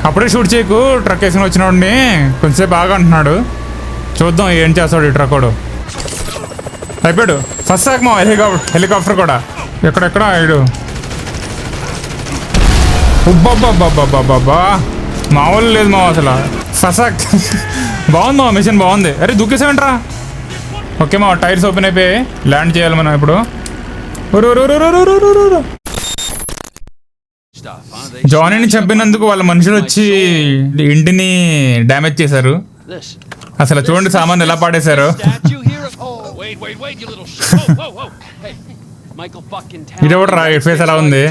అప్పుడే షూట్ చేయకు, ట్రక్ వేసుకుని వచ్చినోడిని కొంచెంసేపు బాగా అంటున్నాడు. చూద్దాం ఏం చేస్తాడు ఈ ట్రక్కోడు. అయిపోయాడు ఫస్ట్ సాక్ మా హెలికాప్టర్ కూడా. ఎక్కడెక్కడ ఇడు ఉబ్బబ్బబ్బబ్బబ్బబ్బా మామూలు లేదు మా అసలు. ఫసాక్ బాగుంది మా మిషన్ బాగుంది. అరే దూకేసామంట్రా. ఓకే మా టైర్స్ ఓపెన్ అయిపోయాయి, ల్యాండ్ చేయాలి మనం ఇప్పుడు. జానీని చంపినందుకు వాళ్ళ మనుషులు వచ్చి ఇంటిని డ్యామేజ్ చేశారు. అసలు చూడండి సామాన్ ఎలా పాడేశారు. ఇదొకటి రా ఫేస్ ఎలా ఉంది.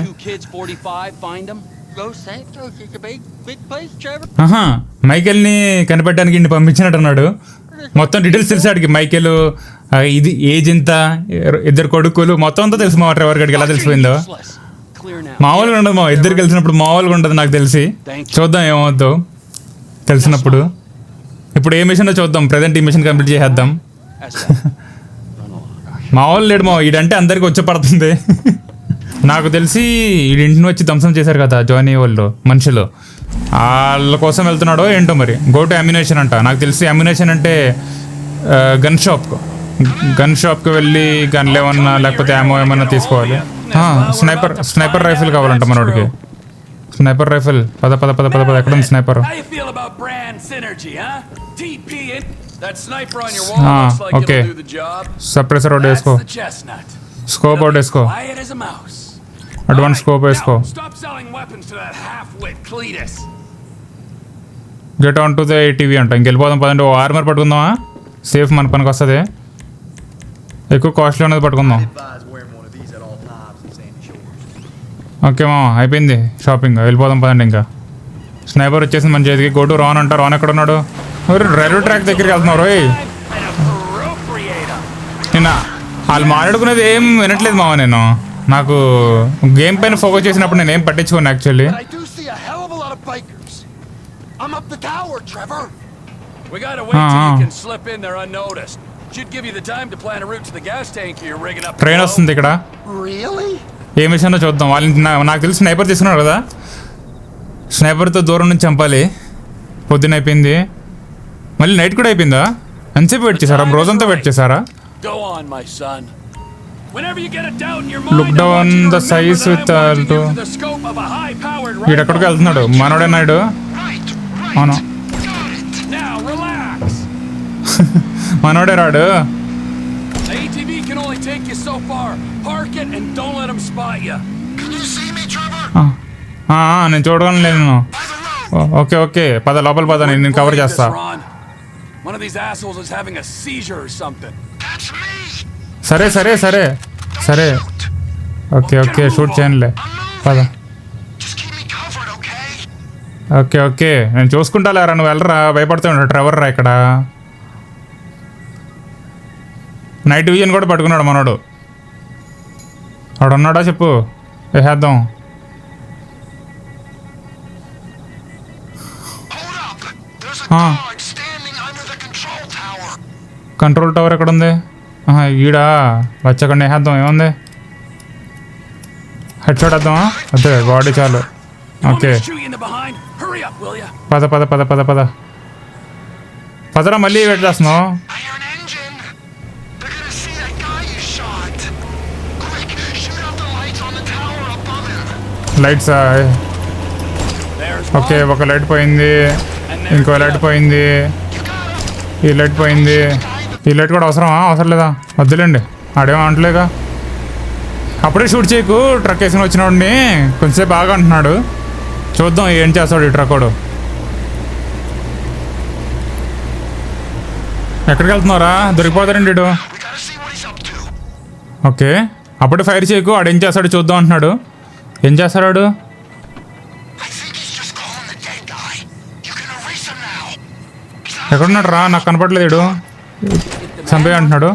మైకేల్ని కనిపెట్టడానికి ఇంటి పంపించినట్టున్నాడు. మొత్తం డీటెయిల్స్ తెలిసాడికి. మైకేల్ ఇది ఏజ్ ఇంత, ఇద్దరు కొడుకులు మొత్తం అంతా తెలుసు మా ట్రెవర్ గడికి. ఎలా తెలిసిపోయిందో మామూలుగా ఉండదు మా ఇద్దరు కలిసినప్పుడు, మామూలుగా ఉండదు నాకు తెలిసి. చూద్దాం ఏమవుద్దో తెలిసినప్పుడు. ఇప్పుడు ఏ మిషన్ చూద్దాం, ప్రజెంట్ ఈ మిషన్ కంప్లీట్ చేసేద్దాం. మామూలు లేడు మా ఈడంటే అందరికి వచ్చి పడుతుంది. నాకు తెలిసి ఇంటిని వచ్చి ధ్వంసం చేశారు కదా జానీ వాళ్ళు మనుషులు, వాళ్ళ కోసం వెళ్తున్నాడో ఏంటో మరి. గో టు అమ్యునేషన్ అంట. నాకు తెలిసి అమ్యునేషన్ అంటే గన్ షాప్కి వెళ్ళి గన్లు ఏమన్నా లేకపోతే యామో ఏమన్నా తీసుకోవాలి. స్నైపర్ రైఫిల్ కావాలంట మనోడికి. స్నైపర్ రైఫిల్ పద పద పద పద పద. ఎక్కడ ఉంది స్నైపర్? ఓకే సప్రెసర్ ఒకటి వేసుకో, స్కోప్ ఒకటి వేసుకో, అడ్వాన్స్ స్కోప్ వేసుకో. Get on to the ATV అంట. ఇంకెళ్ళిపోదాం పదండి. ఓ ఆర్మర్ పట్టుకుందామా, సేఫ్ మన పనికి వస్తుంది. ఎక్కువ కాస్ట్లీ ఉన్నది పట్టుకుందాం. ఓకే మా అయిపోయింది షాపింగ్, వెళ్ళిపోదాం పదండి. ఇంకా స్నైపర్ వచ్చేసింది మన చేతికి. గో టు రాన్ అంట. రాన్ ఎక్కడ ఉన్నాడు? రైల్వే ట్రాక్ దగ్గరికి వెళ్తున్నారు. నిన్న వాళ్ళు మాట్లాడుకునేది ఏం వినట్లేదు మామ. నేను నాకు గేమ్ పైన ఫోకస్ చేసినప్పుడు నేను ఏం పట్టించుకోను యాక్చువల్లీ. ట్రైన్ వస్తుంది ఇక్కడ. ఏ మిషన్ చూద్దాం. వాళ్ళని నాకు తెలిసి స్నైపర్ తీసుకున్నాడు కదా, స్నైపర్తో దూరం నుంచి చంపాలి. పొద్దున అయిపోయింది, మళ్ళీ నైట్ కూడా అయిపోయిందా? ఎంతసేపు వెయిట్ చేశారా? రోజంతా వెయిట్ చేశారా? Look down the size with వీడెక్కడికి వెళ్తున్నాడు మనోడే నాయుడు. అవును మనోడే రాడు. నేను చూడడం లేదు. ఓకే ఓకే పద లోపల పద, నేను కవర్ చేస్తా. సరే సరే సరే సరే ఓకే ఓకే షూట్ చేయనులే పద. ఓకే ఓకే నేను చూసుకుంటా లేరా, నువ్వు వెళ్ళరా, భయపడుతున్నాడు ట్రెవర్ రా. ఇక్కడ నైట్ విజన్ కూడా పట్టుకున్నాడు మనోడు. వాడు ఉన్నాడా చెప్పు, వేసేద్దాం. కంట్రోల్ టవర్ ఎక్కడ ఉంది? ఈడా వచ్చకుండా వేసేద్దాం. ఏముంది, హెడ్ షాట్ వేద్దామా? అదే బాడీ చాలు. ఓకే పద పద పద పద పద పదరా. మళ్ళీ వెయిట్ చేస్తున్నావు. లైట్స్ ఓకే, ఒక లైట్ పోయింది, ఇంకో లైట్ పోయింది, ఈ లైట్ పోయింది. ఈ లైట్ కూడా అవసరమా? అవసరం లేదా? వద్దులేండి, ఆడేమో అంటలేగా. అప్పుడే షూట్ చేయకు, ట్రక్ వేసుకుని వచ్చినోడిని కొంచెంసేపు బాగా అంటున్నాడు. చూద్దాం ఏం చేస్తాడు ఈ ట్రక్కోడు. ఎక్కడికి వెళ్తున్నారా? దొరికిపోతారండి ఇటు. ఓకే అప్పుడే ఫైర్ చేయకు, ఆడు ఏం చేస్తాడు చూద్దాం అంటున్నాడు. ఏం చేస్తాడు? ఎక్కడున్నాడు రా? నాకు కనపడలేదు. ఇడు చంపే అంటున్నాడు.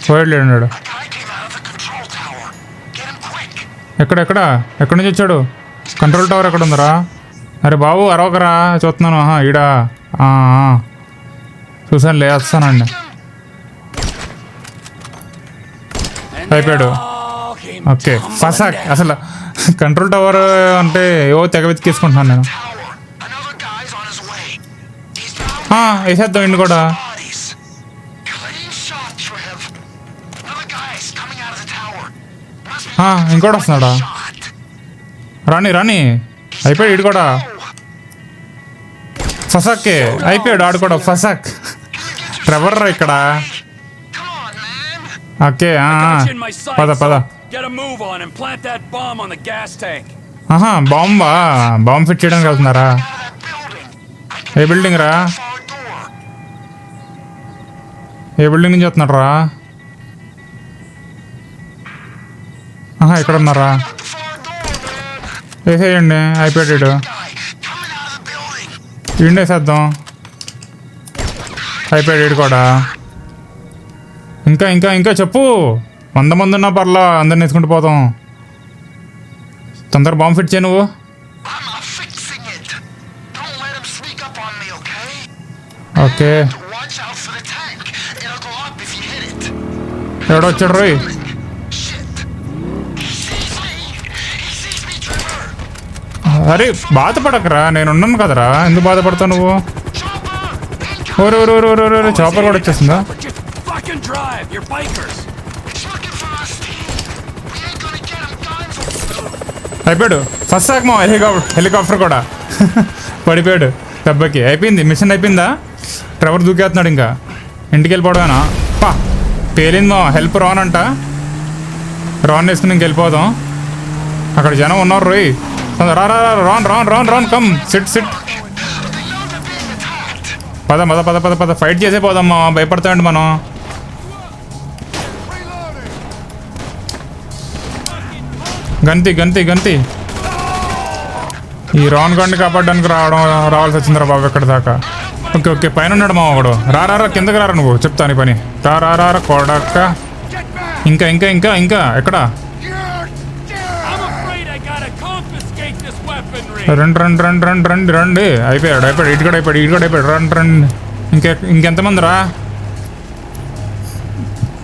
పోయట్లేడు అన్నాడు. ఎక్కడెక్కడ ఎక్కడి నుంచి వచ్చాడు? కంట్రోల్ టవర్ ఎక్కడ ఉందరా? అరే బాబు అరవకరా, చూస్తున్నాను. ఈడా చూసాను, లేస్తానండి. అయిపోయాడు. ఓకే ఫసాక్. అసలు కంట్రోల్ టవర్ అంటే ఏవో తెగ వెతికేసుకుంటున్నాను నేను. వేసేద్దాం ఇండి కూడా. ఇంకోటి వస్తున్నాడా? రాని రాని అయిపోయాడు ఇడు కూడా. ఫసాకే అయిపోయాడు ఆడు కూడా. ఫసాక్ ట్రెవర్ ఇక్కడ. ఓకే పద పద. బాంబ్ ఫిట్ చేయడానికి వెళ్తున్నారా? ఏ బిల్డింగ్ రా? ఏ బిల్డింగ్ నుంచి వస్తున్నాడు రా? ఇక్కడ ఉన్నారా? వేసేయండి అయిపోయాడు. ఇండేసేద్దాం అయిపోయాడు కూడా. ఇంకా ఇంకా ఇంకా చెప్పు. 100 మంది ఉన్నా పర్లా, అందరిని వేసుకుంటూ పోతాం. తొందర బాంబు ఫిట్ చేయ నువ్వు. ఓకే ఎవడొచ్చాడు రోయ్? అరే బాధపడకరా, నేను ఉన్నాను కదరా. ఎందుకు బాధపడతావు నువ్వు? ఓరే ఓరే ఓరే ఓరే ఓరే చాపర్ కూడా వచ్చేస్తుందా? అయిపోయాడు. ఫస్ట్ సాకమా హెలికాప్టర్ కూడా పడిపోయాడు దెబ్బకి. అయిపోయింది మిషన్ అయిపోయిందా? ట్రెవర్ దూకేస్తున్నాడు. ఇంకా ఇంటికి వెళ్ళిపోవడమేనా? పా పేలింది మా. హెల్ప్ రాన్ అంట. రాన్ వేసుకుని ఇంక వెళ్ళిపోదాం. అక్కడ జనం ఉన్నారు రోయ్. రా రా రాన్ రాన్ రాన్ రాన్ కమ్ సిట్ సిట్. పద పద పద పద పద ఫైట్ చేసే పోదామ్మా. భయపడతామండి మనం. గంతి గంతి గంతి. ఈ రాన్ గాడిని కాపాడడానికి రావాల్సి వచ్చిందిరా బాబు ఎక్కడి దాకా. ఓకే ఓకే పైన ఉన్నాడు మా ఒకడు. రా కిందకి రారా నువ్వు, చెప్తాను పని. రా కొడక్క. ఇంకా ఇంకా ఇంకా ఇంకా ఎక్కడ? రండి రండి రండి రండి రండి రండి. అయిపోయాడు ఇటు కూడా అయిపోయాడు. రండి రండి. ఇంకెంతమంది రా?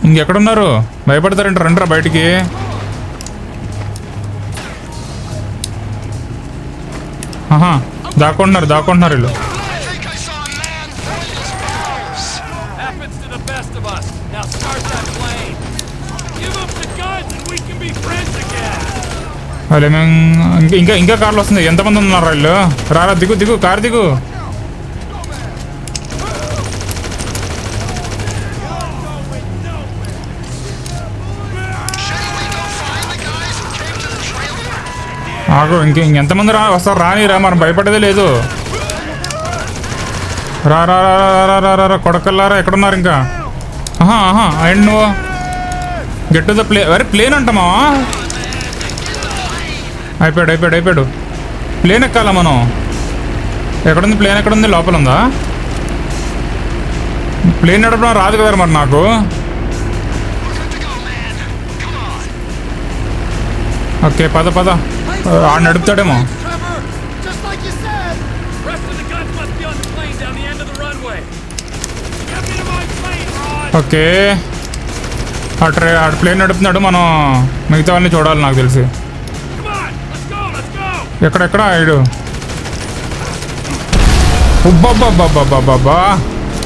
ఇంకెక్కడున్నారు? భయపడతారంట. రండిరా బయటికి. దాక్కుంటున్నారు వీళ్ళు. అదే మేము ఇంకా కార్లు వస్తుంది. ఎంతమంది ఉన్నారు వీళ్ళు? రారా దిగు కారు దిగు. ఆగు. ఇంకెంతమంది వస్తారు? రానిరా, మనం భయపడేదే లేదు. రా కొడకల్లారా ఎక్కడున్నారు ఇంకా? అండ్ నువ్వు గెట్ టు ద ప్లేన్ అంటామా? అయిపోయాడు. ప్లేన్ ఎక్కాలా మనం? ఎక్కడుంది ప్లేన్? ఎక్కడుంది? లోపల ఉందా? ప్లేన్ నడపడం రాదు కదా మరి నాకు. ఓకే పద ఆడు నడుపుతాడేమో. ఓకే ఆడు ప్లేన్ నడుపుతున్నాడు. మనం మిగతా వాళ్ళని చూడాలి నాకు తెలిసి. ఎక్కడెక్కడ ఆడు? ఉబ్బాబ్బాబ్బాబ్బాబ్బా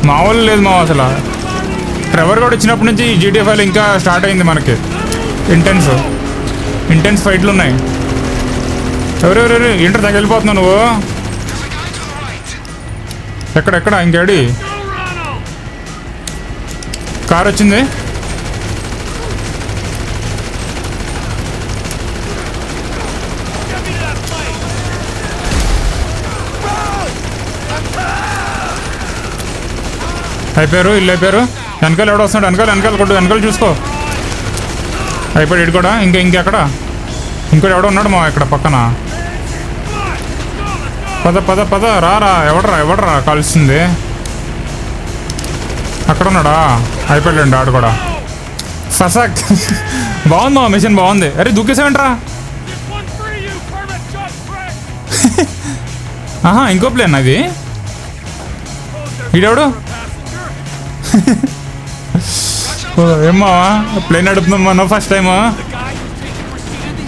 మామూలు లేదు మా అసలు. ట్రెవర్ కూడా వచ్చినప్పటి నుంచి GTA 5 ఇంకా స్టార్ట్ అయింది మనకి. ఇంటెన్స్ ఫైట్లు ఉన్నాయి. ఎవరెవరు ఇంటర్ దగ్గర వెళ్ళిపోతున్నావు నువ్వు? ఎక్కడెక్కడ ఇంకేడి? కార్ వచ్చింది. అయిపోయారు. ఇల్లు అయిపోయారు. వెనకాల ఎవడో వస్తున్నాడు. వెనకాల కొట్టు. వెనకాల చూసుకో. అయిపోయాడు ఇటు కూడా. ఇంకెక్కడ ఇంకోటి ఎవడో ఉన్నాడు మా ఇక్కడ పక్కన. పద రారా. ఎవడరా కాల్సింది? అక్కడ ఉన్నాడా? అయిపోయాడు ఆడు కూడా. ఫసాక్ బాగుంది మిషన్ బాగుంది. అరే దూకేసావేంట్రా? ఇంకో ప్లేన్ అది. ఈడెవడు? ఏమ్మా ప్లేన్ నడుపుతున్నాం మనం ఫస్ట్ టైమ్.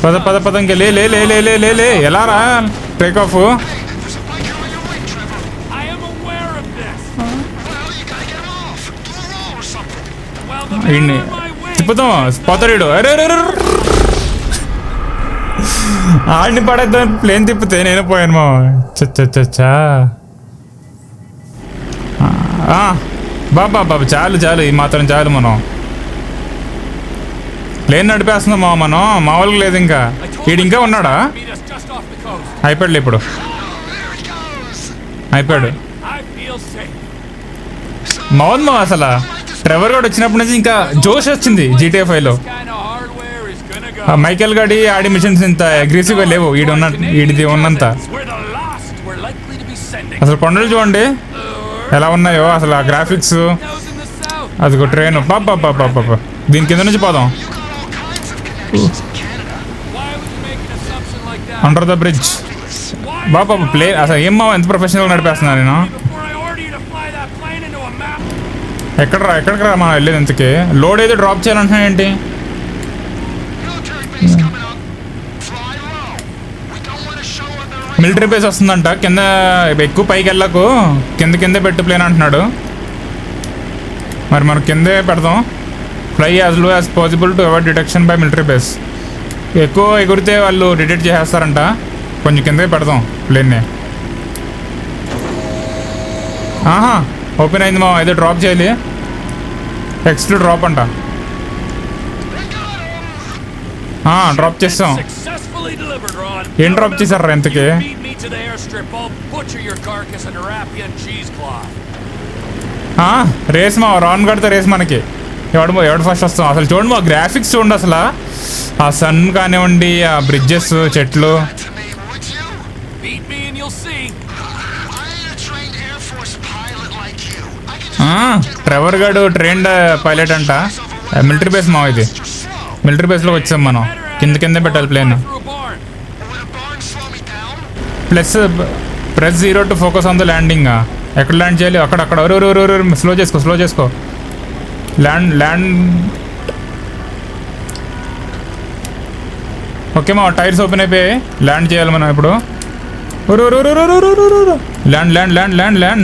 పద పద పద ఇంకా లే లే లే లే లే లే లే ఎలా రా టేక్ ఆఫ్. వీడిని తిప్పుతాం పోతాడు. అరే ఆడిని పడేద్దాం ప్లేన్ తిప్పితే నేను పోయాను మా. చచ్చా బాబా బాబా చాలు చాలు ఈ మాత్రం చాలు. మనం ప్లేన్ నడిపేస్తున్నాం మనం మామూలుగా లేదు. ఇంకా వీడు ఇంకా ఉన్నాడా? అయిపోయాడు ఇప్పుడు అయిపోయాడు. మౌన్ మా అసలు ట్రెవర్ గాడు వచ్చినప్పటి నుంచి ఇంకా జోష్ వచ్చింది GTA 5లో. మైకేల్ గాడి ఆడి మిషన్స్ ఇంత అగ్రెసివ్గా లేవు వీడిది ఉన్నంత. అసలు కొండలు చూడండి ఎలా ఉన్నాయో అసలు. ఆ గ్రాఫిక్స్ అదిగో ట్రైన్ బాబా బాబా బాబా. దీని కింద నుంచి పోదాం under the bridge. Baba play అసలు ఏమో ఎంత ప్రొఫెషనల్గా నడిపేస్తున్నా నేను. ఎక్కడికి రా మనం వెళ్ళేది ఇంతకీ? లోడ్ ఏదో డ్రాప్ చేయాలంటున్నా ఏంటి? మిలిటరీ బేస్ వస్తుందంట కింద. ఎక్కువ పైకి వెళ్ళకు కింద పెట్టు ప్లేన్ అంటున్నాడు. మరి మనం కిందే పెడదాం. Fly as low as possible to avoid detection by military base. ఎక్కువ ఎగురితే వాళ్ళు డిటెక్ట్ చేసేస్తారంట. కొంచెం కిందే పెడదాం ప్లేన్ని. ఆహా ఓపెన్ అయింది మా. ఏదో డ్రాప్ చేయాలి. ఎక్స్ట్రా డ్రాప్ అంట. డ్రాప్ చేస్తాం. ఏం డ్రాప్ చేశారా ఎంతకి? రేస్ మా రాన్ కడితే రేస్ మనకి. ఎవడు ఫస్ట్ వస్తాం అసలు. చూడండి మా గ్రాఫిక్స్ చూడండి అసలు. ఆ సన్ కానివ్వండి, ఆ బ్రిడ్జెస్, చెట్లు. ట్రెవర్ గాడు ట్రైన్డ్ పైలట్ అంట. మిలిటరీ బేస్ మా ఇది. మిలిటరీ బేస్లో వచ్చాం మనం. కింద పెట్టాలి plane. Press 0 to focus on the landing. ఎక్కడ ల్యాండ్ చేయాలి? అక్కడ. స్లో చేసుకో. ల్యాండ్. ఓకే మా టైర్స్ ఓపెన్ అయిపోయాయి. ల్యాండ్ చేయాలి మనం ఇప్పుడు. ల్యాండ్.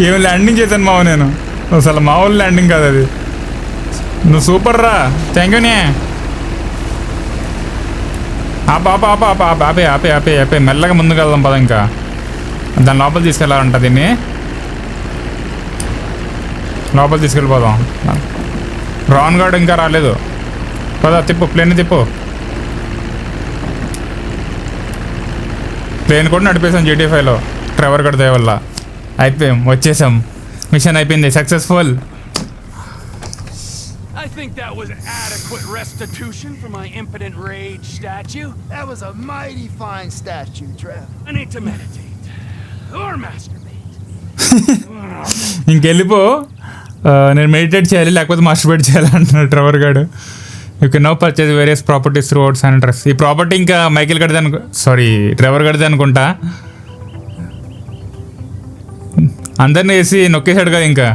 ఏమి ల్యాండింగ్ చేశాను మావ నేను. అసలు మామూలు ల్యాండింగ్ కాదు అది. నువ్వు సూపర్ రా. థ్యాంక్ యూనే. ఆపే మెల్లగా ముందుకు వెళ్దాం పద. ఇంకా దాని లోపల తీసుకెళ్ళాలంట. దీన్ని లోపల తీసుకెళ్ళిపోదాం. రాన్ గార్డ్ ఇంకా రాలేదు. పద తిప్పు ప్లేన్ తిప్పు. ప్లేన్ కూడా నడిపేసాం GTA 5లో ట్రెవర్ గార్డ్ దయ వల్ల. అయిపోయాం, వచ్చేసాం. మిషన్ అయిపోయింది, successful. I think that was adequate restitution for my impotent rage statue. That was a mighty fine statue, Trev. I need to meditate or masturbate. ఇంకెళ్ళిపో. నేను meditate చేయాలి లేకపోతే మాస్టర్బేట్ చేయాలి అంటున్నాడు Trevor Gard. You can now purchase various properties throughout San Andreas. ఈ property ఇంకా Michael గడిదే Trevor గడిదే అనుకుంటా. అందరినీ వేసి నొక్కేశాడు కదా ఇంకా.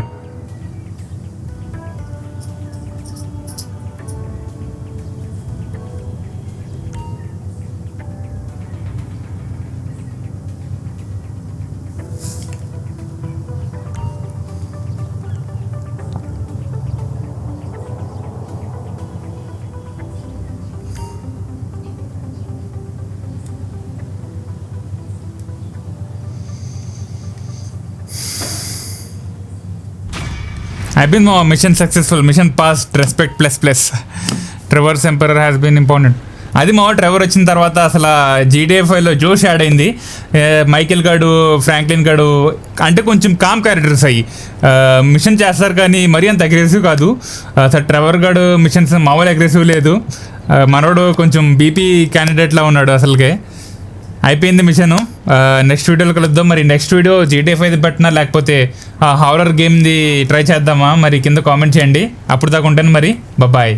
I've been more mission successful. Mission passed. Respect ++. Trevor's Emperor has been important. అది మా ట్రెవర్ వచ్చిన తర్వాత అసలు GTA 5లో జోష్ యాడ్ అయింది. మైకేల్ గాడు, ఫ్రాంక్లిన్ గాడు అంటే కొంచెం కామ్ క్యారెక్టర్స్ అయ్యి మిషన్ చేస్తారు కానీ మరీ అంత అగ్రెసివ్ కాదు. అసలు ట్రెవర్ గాడు మిషన్స్ మామూలు అగ్రెసివ్ లేదు. మనోడు కొంచెం బీపీ క్యాండిడేట్లా ఉన్నాడు అసలుకే. అయిపోయింది మిషను. నెక్స్ట్ వీడియోలో కలుద్దాం. మరి నెక్స్ట్ వీడియో GTA 5 పెట్టినా లేకపోతే హారర్ గేమ్ది ట్రై చేద్దామా? మరి కింద కామెంట్ చేయండి. అప్పుడు దాకా ఉంటాను మరి. బాయ్.